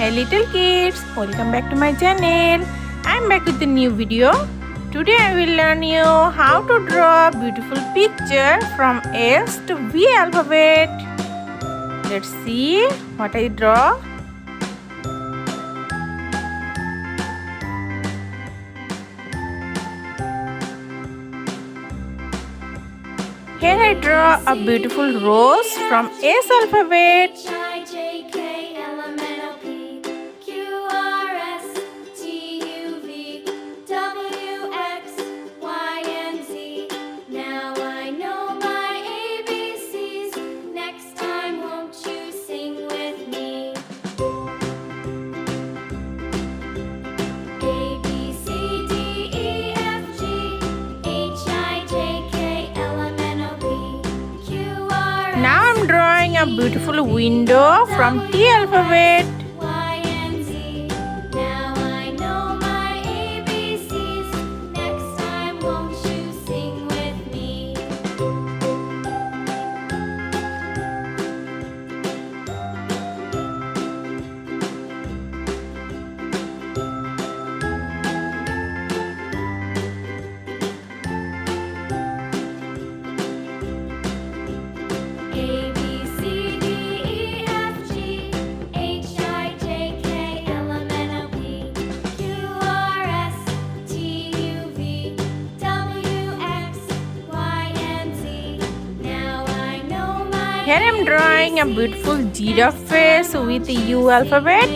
Hey little kids, welcome back to my channel. I'm back with a new video. Today I will learn you how to draw a beautiful picture from S to V alphabet. Let's see what I draw. Here I draw a beautiful rose from S alphabet. Now I'm drawing a beautiful window from T alphabet. Here I am drawing a beautiful giraffe face with the U alphabet.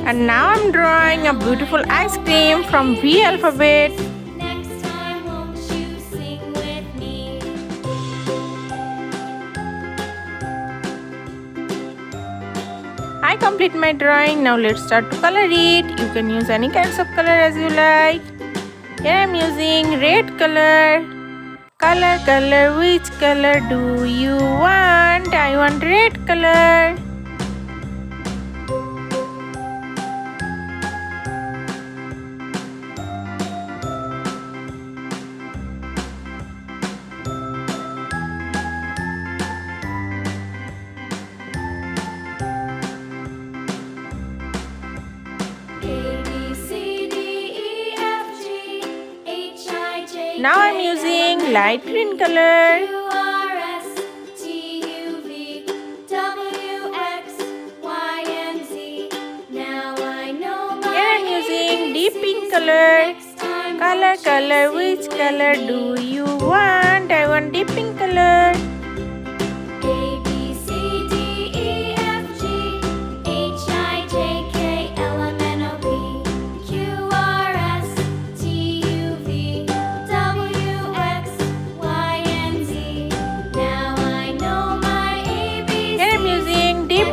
And now I'm drawing a beautiful ice cream from V alphabet. I complete my drawing. Now let's start to color it. You can use any kinds of color as you like. Here I am using red color. Color, which color do you want? I want red color. Now I'm using light green color. Here I'm using deep pink color. Color, which color do you want? I want deep pink color.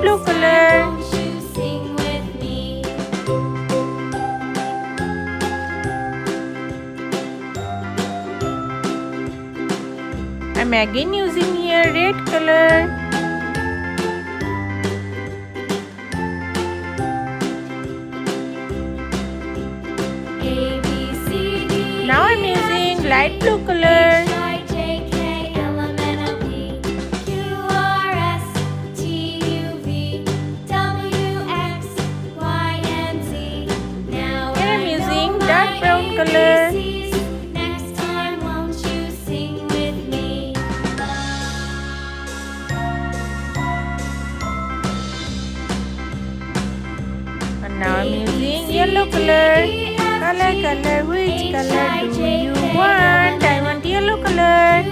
Blue color. I'm again using here red color. Now I'm using light blue color. Color. And now I'm using yellow color. Color, which color do you want? I want yellow color.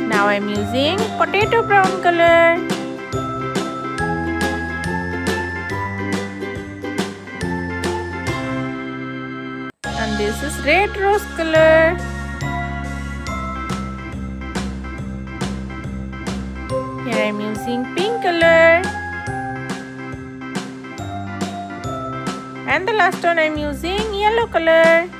Now I'm using potato brown color. And this is red rose color. I'm using pink color. And the last one I'm using yellow color.